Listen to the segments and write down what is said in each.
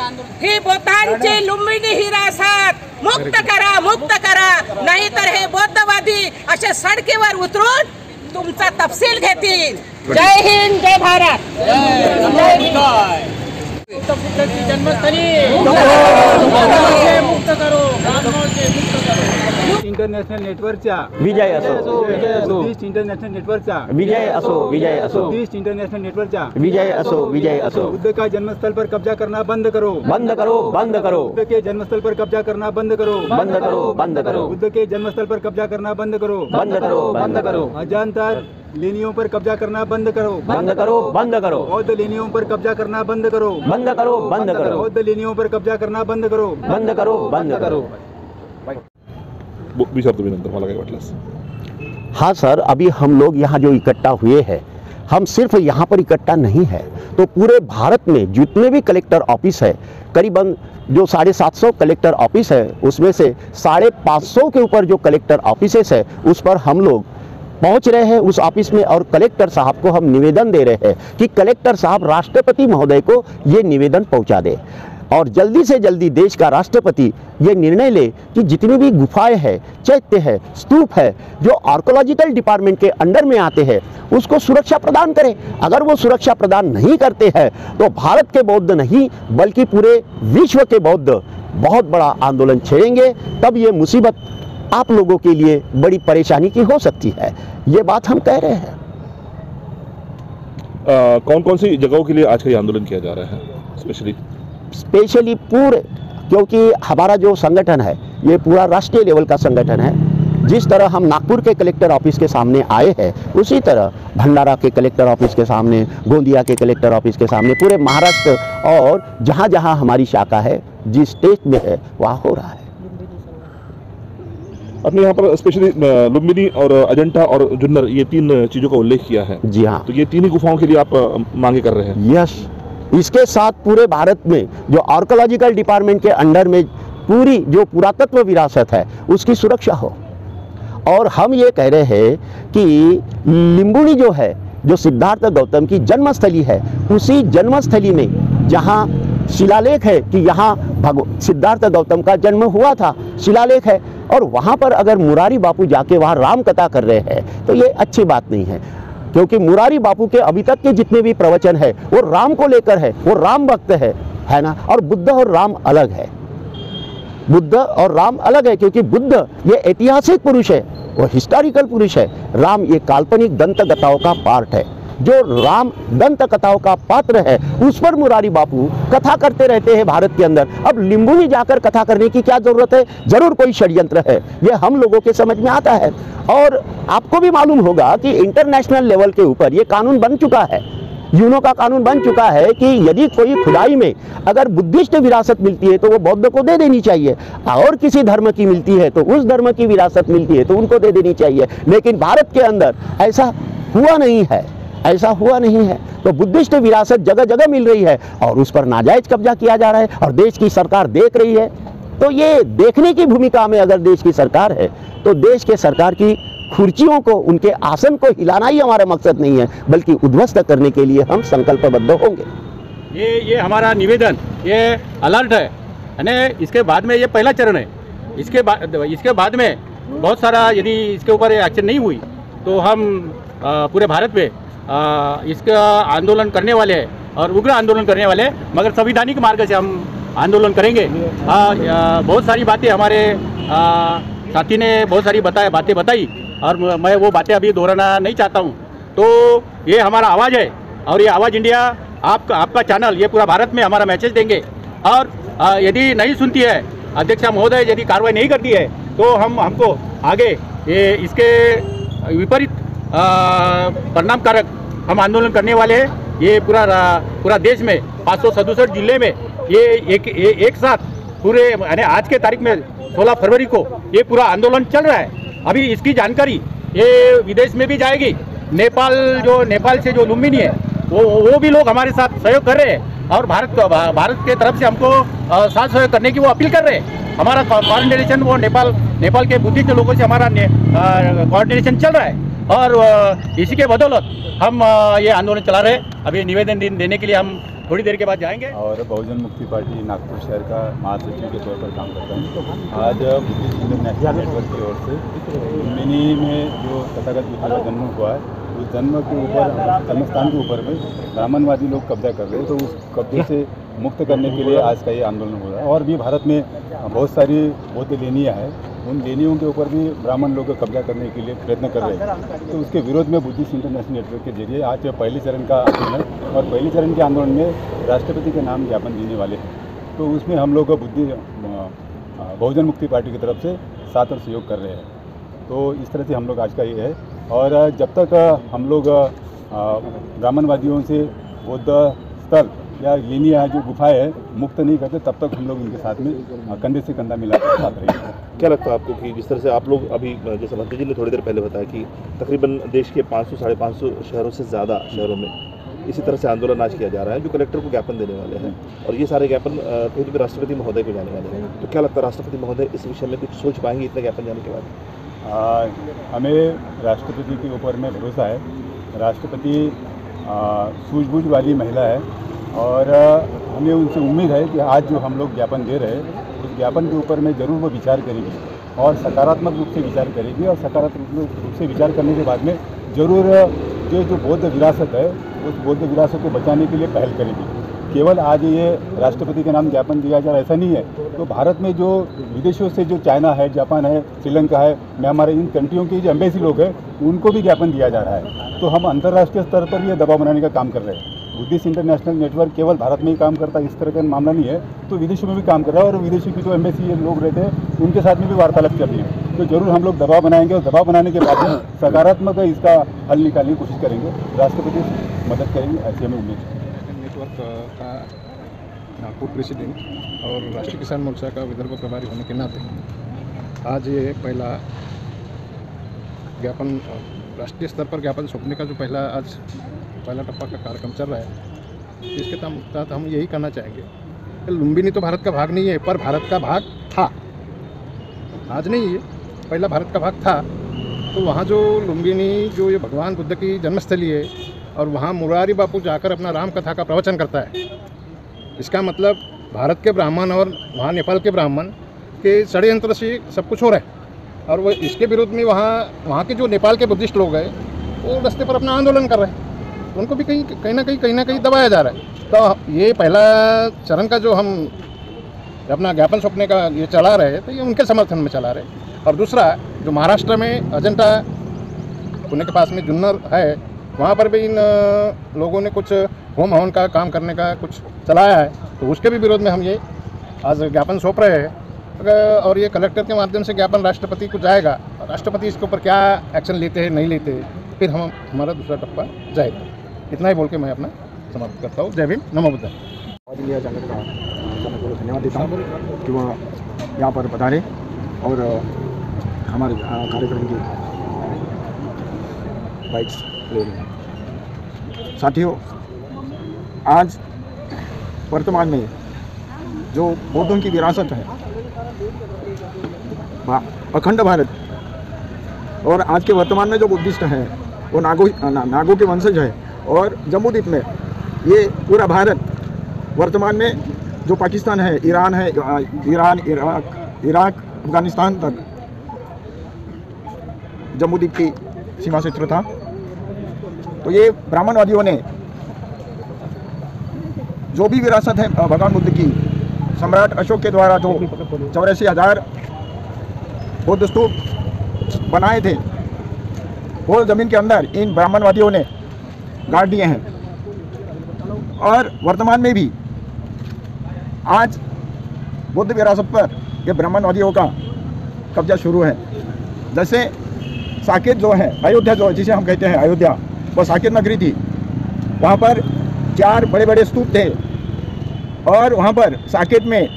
ही बोतांची लुंबिनी हिरासत मुक्त करा, नाहीतर हे बौद्धवादी अशा सडकीवर उतरून तुमचा तपशील घेतील। जय हिंद, जय भारत। जन्मस्थली मुक्त करो, इंटरनॅशनल नेटवर्कच्या विजय असो, बुद्धिस्ट इंटरनॅशनल नेटवर्कचा विजय असो, विजय असो, बुद्धिस्ट इंटरनॅशनल नेटवर्कचा विजय असो, विजय असो। बुद्ध का जन्मस्थल पर कब्जा करना बंद करो, बंद करो, बंद करो। बुद्ध के जन्मस्थल पर कब्जा करना बंद करो, बंद करो, बंद करो। बुद्ध के जन्मस्थल पर कब्जा करना बंद करो, बंद करो, बंद करो। अजांतर लेनियों पर कब्जा करना बंद करो, बंद करो, बंद करो। बौद्ध लेनियों पर कब्जा करना बंद करो, बंद करो, बंद करो। बौद्ध लेनियों पर कब्जा करना बंद करो, बंद करो, बंद करो। विचारतो मी नंतर, मला काय वाटलं। हाँ सर, अभी हम लोग यहाँ जो इकट्ठा हुए हैं, हम सिर्फ यहाँ पर इकट्ठा नहीं है, तो पूरे भारत में जितने भी कलेक्टर ऑफिस है, करीबन जो 750 कलेक्टर ऑफिस है, उसमें से 550 के ऊपर जो कलेक्टर ऑफिसेस है, उस पर हम लोग पहुंच रहे हैं उस ऑफिस में, और कलेक्टर साहब को हम निवेदन दे रहे हैं कि कलेक्टर साहब राष्ट्रपति महोदय को ये निवेदन पहुंचा दे, और जल्दी से जल्दी देश का राष्ट्रपति ये निर्णय ले कि जितनी भी गुफाएं हैं, चैत्य है, स्तूप है, जो आर्कोलॉजिकल डिपार्टमेंट के अंडर में आते हैं, उसको सुरक्षा प्रदान करें। अगर वो सुरक्षा प्रदान नहीं करते हैं तो भारत के बौद्ध नहीं बल्कि पूरे विश्व के बौद्ध बहुत बड़ा आंदोलन छेड़ेंगे। तब ये मुसीबत आप लोगों के लिए बड़ी परेशानी की हो सकती है, ये बात हम कह रहे हैं। कौन कौन सी जगहों के लिए आज का ये आंदोलन किया जा रहा है स्पेशली पूरे, क्योंकि हमारा जो संगठन है ये पूरा राष्ट्रीय लेवल का संगठन है। जिस तरह हम नागपुर के कलेक्टर ऑफिस के सामने आए हैं, उसी तरह भंडारा के कलेक्टर ऑफिस के सामने, गोंदिया के कलेक्टर ऑफिस के सामने, पूरे महाराष्ट्र और जहाँ जहाँ हमारी शाखा है, जिस स्टेट में है, वहाँ हो रहा है। आपने यहाँ पर स्पेशली लुम्बिनी और अजंता और जुन्नर, ये 3 चीज़ों का उल्लेख किया है। जी हाँ, तो ये 3 ही गुफाओं के लिए आप मांगे कर रहे हैं? यस, इसके साथ पूरे भारत में जो आर्कोलॉजिकल डिपार्टमेंट के अंडर में पूरी जो पुरातत्व विरासत है उसकी सुरक्षा हो। और हम ये कह रहे हैं कि लिम्बुनी जो है, जो सिद्धार्थ गौतम की जन्मस्थली है, उसी जन्मस्थली में जहाँ शिलालेख है कि यहाँ सिद्धार्थ गौतम का जन्म हुआ था, शिलालेख है, और वहाँ पर अगर मुरारी बापू जाके वहाँ राम कथा कर रहे हैं तो ये अच्छी बात नहीं है, क्योंकि मुरारी बापू के अभी तक के जितने भी प्रवचन है वो राम को लेकर है, वो राम भक्त है ना। और बुद्ध और राम अलग है, बुद्ध और राम अलग है, क्योंकि बुद्ध ये ऐतिहासिक पुरुष है, वो हिस्टोरिकल पुरुष है। राम ये काल्पनिक दंत कथाओं का पार्ट है। जो राम दंत कथाओं का पात्र है, उस पर मुरारी बापू कथा करते रहते हैं भारत के अंदर। अब लिम्बुनी जाकर कथा करने की क्या जरूरत है? जरूर कोई षड्यंत्र है, ये हम लोगों के समझ में आता है। और आपको भी मालूम होगा कि इंटरनेशनल लेवल के ऊपर ये कानून बन चुका है, यूनो का कानून बन चुका है कि यदि कोई खुदाई में अगर बुद्धिस्ट विरासत मिलती है तो वो बौद्ध को दे देनी चाहिए, और किसी धर्म की मिलती है तो उस धर्म की विरासत मिलती है तो उनको दे देनी चाहिए। लेकिन भारत के अंदर ऐसा हुआ नहीं है, ऐसा हुआ नहीं है। तो बुद्धिस्ट विरासत जगह जगह मिल रही है और उस पर नाजायज कब्जा किया जा रहा है, और देश की सरकार देख रही है। तो ये देखने की भूमिका में अगर देश की सरकार है तो देश के सरकार की खुर्चियों को, उनके आसन को हिलाना ही हमारा मकसद नहीं है, बल्कि उद्ध्वस्त करने के लिए हम संकल्पबद्ध होंगे। ये हमारा निवेदन, ये अलर्ट है, यानी इसके बाद में ये पहला चरण है। इसके बाद में बहुत सारा यदि इसके ऊपर एक्शन नहीं हुई तो हम पूरे भारत में इसका आंदोलन करने वाले हैं, और उग्र आंदोलन करने वाले हैं, मगर संवैधानिक मार्ग से हम आंदोलन करेंगे। बहुत सारी बातें हमारे साथी ने बहुत सारी बातें बताई, और मैं वो बातें अभी दोहराना नहीं चाहता हूँ। तो ये हमारा आवाज़ है, और ये आवाज़ इंडिया आपका चैनल ये पूरा भारत में हमारा मैसेज देंगे। और यदि नहीं सुनती है अध्यक्ष महोदय, यदि कार्रवाई नहीं करती है तो हमको आगे ये इसके विपरीत परिणामकारक हम आंदोलन करने वाले हैं। ये पूरा देश में 567 जिले में ये एक साथ पूरे, यानी आज के तारीख में 16 फरवरी को ये पूरा आंदोलन चल रहा है। अभी इसकी जानकारी ये विदेश में भी जाएगी। नेपाल से जो लुम्बिनी है वो भी लोग हमारे साथ सहयोग कर रहे हैं, और भारत के तरफ से हमको साथ सहयोग करने की वो अपील कर रहे हैं। हमारा कोऑर्डिनेशन वो नेपाल के बुद्धिस्ट लोगों से हमारा कोऑर्डिनेशन चल रहा है, और इसी के बदौलत हम ये आंदोलन चला रहे हैं। अभी निवेदन देने के लिए हम थोड़ी देर के बाद जाएंगे। और बहुजन मुक्ति पार्टी नागपुर शहर का महासचिव के तौर पर काम करता हूँ। आज बुद्धिस्ट इंटरनेशनल नेटवर्क की ओर से लुम्बिनी में जो तथागत बुद्ध का जन्म हुआ है, उस जन्म के ऊपर, जन्मस्थान के ऊपर में ब्राह्मणवादी लोग कब्जा कर रहे हैं, तो उस कब्जे से मुक्त करने के लिए आज का ये आंदोलन हो रहा है। और भी भारत में बहुत सारी बौद्ध लेनियाँ हैं, उन लेनियों के ऊपर भी ब्राह्मण लोग कब्जा करने के लिए प्रयत्न कर रहे हैं। तो उसके विरोध में बुद्धिस्ट इंटरनेशनल नेटवर्क के जरिए आज पहले चरण का आंदोलन है, और पहले चरण के आंदोलन में राष्ट्रपति के नाम ज्ञापन देने वाले हैं। तो उसमें हम लोग बहुजन मुक्ति पार्टी की तरफ से साथ और सहयोग कर रहे हैं। तो इस तरह से हम लोग आज का ये है। और जब तक हम लोग ब्राह्मणवादियों से बौद्ध स्थल या लेनिया जो गुफाएं है मुक्त नहीं करते, तब तक हम लोग उनके साथ में कंधे से कंधा मिला कर साथ रहेंगे। क्या लगता है आपको कि जिस तरह से आप लोग अभी, जैसे मंत्री जी ने थोड़ी देर पहले बताया कि तकरीबन देश के 500 साढ़े 500 शहरों से ज़्यादा शहरों में इसी तरह से आंदोलन आज किया जा रहा है, जो कलेक्टर को ज्ञापन देने वाले हैं, और ये सारे ज्ञापन कहीं भी राष्ट्रपति महोदय को जाने वाले हैं, तो क्या लगता है राष्ट्रपति महोदय इस विषय में कुछ सोच पाएंगे इतने ज्ञापन जाने के बाद? हमें राष्ट्रपति के ऊपर में भरोसा है। राष्ट्रपति सूझबूझ वाली महिला है, और हमें उनसे उम्मीद है कि आज जो हम लोग ज्ञापन दे रहे हैं, उस ज्ञापन के ऊपर में ज़रूर वो विचार करेगी, और सकारात्मक रूप से विचार करेगी, और सकारात्मक रूप से विचार करने के बाद में ज़रूर जो बौद्ध विरासत है, उस बौद्ध विरासत को बचाने के लिए पहल करेगी। केवल आज ये राष्ट्रपति के नाम ज्ञापन दिया जा रहा है ऐसा नहीं है, तो भारत में जो विदेशों से जो चाइना है, जापान है, श्रीलंका है, म्यांमार, इन कंट्रियों के जो एम्बेसी लोग हैं, उनको भी ज्ञापन दिया जा रहा है। तो हम अंतर्राष्ट्रीय स्तर पर ये दबाव बनाने का काम कर रहे हैं। बुद्धिस्ट इंटरनेशनल नेटवर्क केवल भारत में ही काम करता है, इस तरह का मामला नहीं है, तो विदेशों में भी काम कर रहा है, और विदेशों की जो एम्बेसी लोग रहते हैं उनके साथ में भी वार्तालाप कर रही है। तो जरूर हम लोग दबाव बनाएंगे, और दबाव बनाने के बाद में सकारात्मक इसका हल निकालने की कोशिश करेंगे, राष्ट्रपति मदद करेंगे, ऐसी हमें उम्मीद है। नेटवर्क का नागपुर प्रेसिडेंट और राष्ट्रीय किसान मोर्चा का विदर्भ प्रभारी होने के नाते आज ये पहला ज्ञापन, राष्ट्रीय स्तर पर ज्ञापन सौंपने का जो पहला टप्पा का कार्यक्रम चल रहा है, इसके तहत हम यही कहना चाहेंगे कि लुम्बिनी तो भारत का भाग नहीं है, पर भारत का भाग था। आज नहीं है, पहला भारत का भाग था। तो वहाँ जो लुम्बिनी, जो ये भगवान बुद्ध की जन्मस्थली है, और वहाँ मुरारी बापू जाकर अपना राम कथा का प्रवचन करता है। इसका मतलब भारत के ब्राह्मण और वहाँ नेपाल के ब्राह्मण के षड्यंत्र से सब कुछ हो रहा है, और वो इसके विरुद्ध में वहाँ के जो नेपाल के बुद्धिस्ट लोग हैं वो रास्ते पर अपना आंदोलन कर रहे हैं, उनको भी कहीं ना कहीं दबाया जा रहा है। तो ये पहला चरण का जो हम अपना ज्ञापन सौंपने का ये चला रहे हैं, तो ये उनके समर्थन में चला रहे हैं। और दूसरा, जो महाराष्ट्र में अजंता पुणे के पास में जुन्नर है, वहाँ पर भी इन लोगों ने कुछ होम हवन का काम करने का कुछ चलाया है, तो उसके भी विरोध में हम ये आज ज्ञापन सौंप रहे हैं। और ये कलेक्टर के माध्यम से ज्ञापन राष्ट्रपति को जाएगा, और राष्ट्रपति इसके ऊपर क्या एक्शन लेते हैं नहीं लेते, फिर हमारा दूसरा टप्पा जाएगा। इतना ही बोल के मैं अपना समाप्त करता हूँ। जय भीम, नमो बुद्धाय। लिया जाने को धन्यवाद देता हूँ कि वह यहाँ पर पधारे और हमारे कार्यक्रम की बाइक्स ले रहे हैं। साथियों, आज वर्तमान में जो बौद्धों की विरासत है, अखंड भारत, और आज के वर्तमान में जो बुद्धिस्ट हैं वो नागों के वंशज है, और जम्बूद्वीप में ये पूरा भारत, वर्तमान में जो पाकिस्तान है, ईरान है, ईरान, इराक, अफगानिस्तान तक जम्बूद्वीप की सीमा क्षेत्र था। तो ये ब्राह्मणवादियों ने जो भी विरासत है भगवान बुद्ध की, सम्राट अशोक के द्वारा जो 84,000 बौद्ध स्तूप बनाए थे, वो जमीन के अंदर इन ब्राह्मणवादियों ने गाड़ दिए हैं। और वर्तमान में भी आज बौद्ध विरासत पर ये ब्राह्मणवादियों का कब्जा शुरू है। जैसे साकेत जो है, अयोध्या जो जिसे हम कहते हैं अयोध्या, वो साकेत नगरी थी। वहाँ पर 4 बड़े बड़े स्तूप थे, और वहाँ पर साकेत में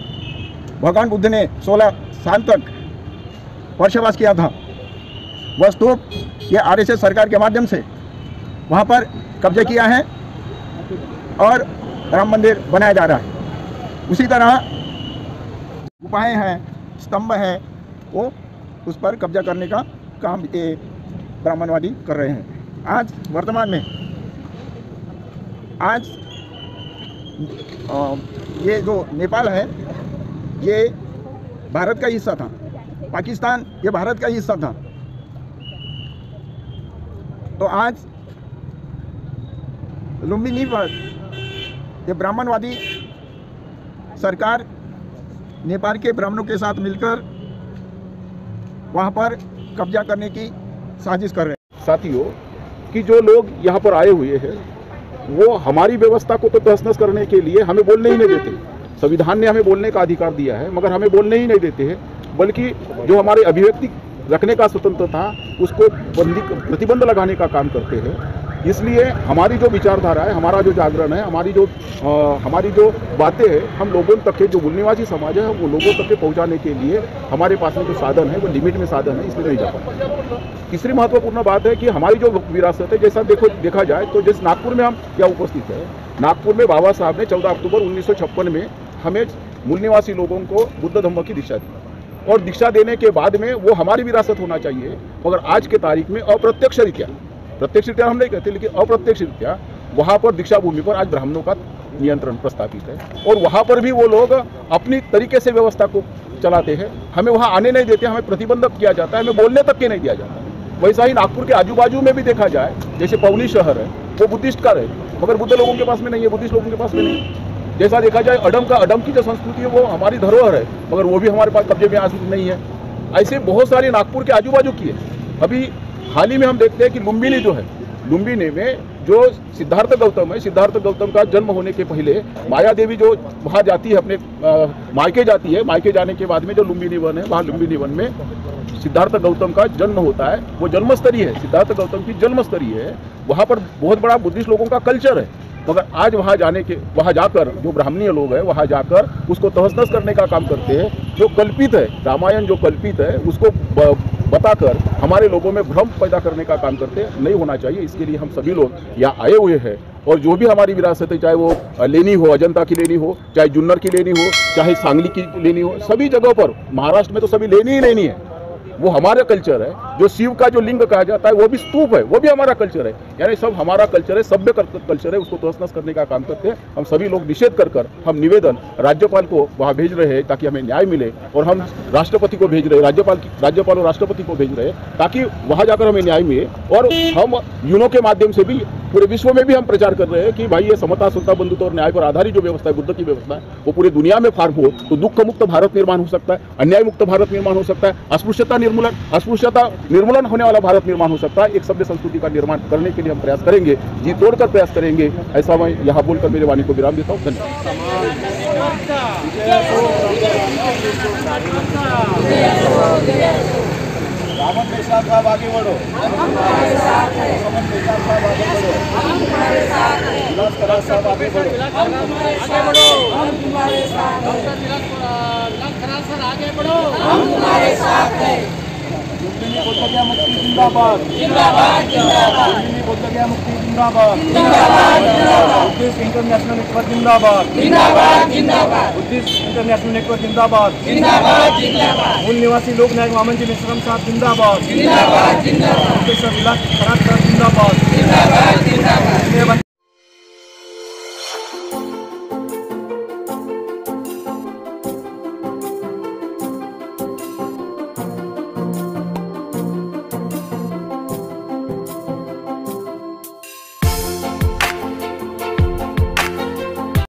भगवान बुद्ध ने 16 साल तक वर्षवास किया था। वह स्तूप ये आरएसएस सरकार के माध्यम से वहाँ पर कब्जा किया है, और राम मंदिर बनाया जा रहा है। उसी तरह गुफाएं हैं, स्तंभ हैं, वो उस पर कब्जा करने का काम ये ब्राह्मणवादी कर रहे हैं। आज वर्तमान में आज ये जो नेपाल है ये भारत का हिस्सा था, पाकिस्तान ये भारत का हिस्सा था। तो आज लुम्बिनी पर ये ब्राह्मणवादी सरकार नेपाल के ब्राह्मणों के साथ मिलकर वहाँ पर कब्जा करने की साजिश कर रहे हैं। साथियों कि जो लोग यहाँ पर आए हुए हैं वो हमारी व्यवस्था को तो तहस नहस करने के लिए हमें बोलने ही नहीं देते। संविधान ने हमें बोलने का अधिकार दिया है मगर हमें बोलने ही नहीं देते हैं, बल्कि जो हमारे अभिव्यक्ति रखने का स्वतंत्र था उसको प्रतिबंध लगाने का काम करते हैं। इसलिए हमारी जो विचारधारा है, हमारा जो जागरण है, हमारी जो बातें हैं, हम लोगों तक के जो मूल निवासी समाज है वो लोगों तक के पहुंचाने के लिए हमारे पास में जो साधन है वो लिमिट में साधन है, इसलिए नहीं जा पाते। तीसरी महत्वपूर्ण बात है कि हमारी जो विरासत है, जैसा देखा जाए तो जैसे नागपुर में हम क्या उपस्थित है, नागपुर में बाबा साहब ने 14 अक्टूबर 1956 में हमें मूल निवासी लोगों को बुद्ध धम्म की दीक्षा दी और दीक्षा देने के बाद में वो हमारी विरासत होना चाहिए। मगर आज के तारीख में अप्रत्यक्ष रीत्या हम नहीं कहते, लेकिन अप्रत्यक्ष रीत्या वहाँ पर दीक्षा भूमि पर आज ब्राह्मणों का नियंत्रण प्रस्तावित है और वहाँ पर भी वो लोग अपनी तरीके से व्यवस्था को चलाते हैं। हमें वहाँ आने नहीं देते, हमें प्रतिबंधक किया जाता है, हमें बोलने तक के नहीं दिया जाता। वैसा ही नागपुर के आजू बाजू में भी देखा जाए, जैसे पवनी शहर है वो बुद्धिस्ट का है मगर बुद्ध लोगों के पास में नहीं है, बुद्धिस्ट लोगों के पास में नहीं। जैसा देखा जाए अडम की जो संस्कृति है वो हमारी धरोहर है मगर वो भी हमारे पास कब्जे में आज नहीं है। ऐसे बहुत सारे नागपुर के आजू बाजू की है। अभी हाल ही में हम देखते हैं कि लुम्बिनी जो है, लुम्बिनी में जो सिद्धार्थ गौतम है, सिद्धार्थ गौतम का जन्म होने के पहले माया देवी जो वहाँ जाती है, अपने मायके जाती है, मायके जाने के बाद में जो लुम्बिनी वन है, वहाँ लुम्बिनी वन में सिद्धार्थ गौतम का जन्म होता है। वो जन्मस्थली है, सिद्धार्थ गौतम की जन्मस्थली है। वहाँ पर बहुत बड़ा बुद्धिस्ट लोगों का कल्चर है मगर आज वहाँ जाकर जो ब्राह्मणीय लोग हैं वहाँ जाकर उसको तहस नहस करने का काम करते हैं। जो कल्पित है, रामायण जो कल्पित है उसको बताकर हमारे लोगों में भ्रम पैदा करने का काम करते हैं। नहीं होना चाहिए। इसके लिए हम सभी लोग यहाँ आए हुए हैं और जो भी हमारी विरासत है, चाहे वो लेनी हो, अजंता की लेनी हो, चाहे जुन्नर की लेनी हो, चाहे सांगली की लेनी हो, सभी जगहों पर महाराष्ट्र में तो सभी लेनी ही लेनी है। वो हमारा कल्चर है। जो शिव का जो लिंग कहा जाता है वो भी स्तूप है, वो भी हमारा कल्चर है। यानी सब हमारा कल्चर है, सभ्य कल्चर है, उसको तहस नहस करने का काम करते हैं। हम सभी लोग निषेध कर हम निवेदन राज्यपाल को वहाँ भेज रहे हैं ताकि हमें न्याय मिले और हम राष्ट्रपति को भेज रहे हैं, राज्यपाल और राष्ट्रपति को भेज रहे हैं ताकि वहाँ जाकर हमें न्याय मिले। और हम यूनो के माध्यम से भी पूरे विश्व में भी हम प्रचार कर रहे हैं कि भाई ये समता, सुलता, बंधुत्व और न्याय पर आधारित जो व्यवस्था है, बुद्ध की व्यवस्था है, वो पूरी दुनिया में फार्म हो तो दुख मुक्त भारत निर्माण हो सकता है, अन्याय मुक्त भारत निर्माण हो सकता है, अस्पृश्यता निर्मूलन होने वाला भारत निर्माण हो सकता है। एक सभ्य संस्कृति का निर्माण करने के लिए हम प्रयास करेंगे, जी तोड़कर प्रयास करेंगे। ऐसा मैं यहाँ बोलकर मेरे वाणी को विराम देता हूँ। धन्यवाद। रावण के साथ आप आगे बढ़ो, हमारे साथ है। समन के साथ आप आगे बढ़ो, हमारे साथ है। विलास कराज साहब आगे बढ़ो, आगे बढ़ो, हम तुम्हारे साथ हैं। डॉक्टर विलास कराज सर आगे बढ़ो, हम तुम्हारे साथ हैं। लुम्बिनी बौद्ध मुक्ति जिंदाबाद, जिंदाबाद, जिंदाबाद। लुम्बिनी बौद्ध मुक्ति जिंदाबाद, जिंदाबाद, जिंदाबाद। बुद्धिस्ट इंटरनेशनल नेटवर्क जिंदाबाद, जिंदाबाद, जिंदाबाद। बुद्धिस्ट इंटरनेशनल नेटवर्क जिंदाबाद, जिंदाबाद, जिंदाबाद। मूल निवासी लोक नायक वामनजी मिश्रम साहब जिंदाबाद, जिंदाबाद, जिंदाबाद। प्रोफेसर विलास कराज सर जिंदाबाद, जिंदाबाद, जिंदाबाद।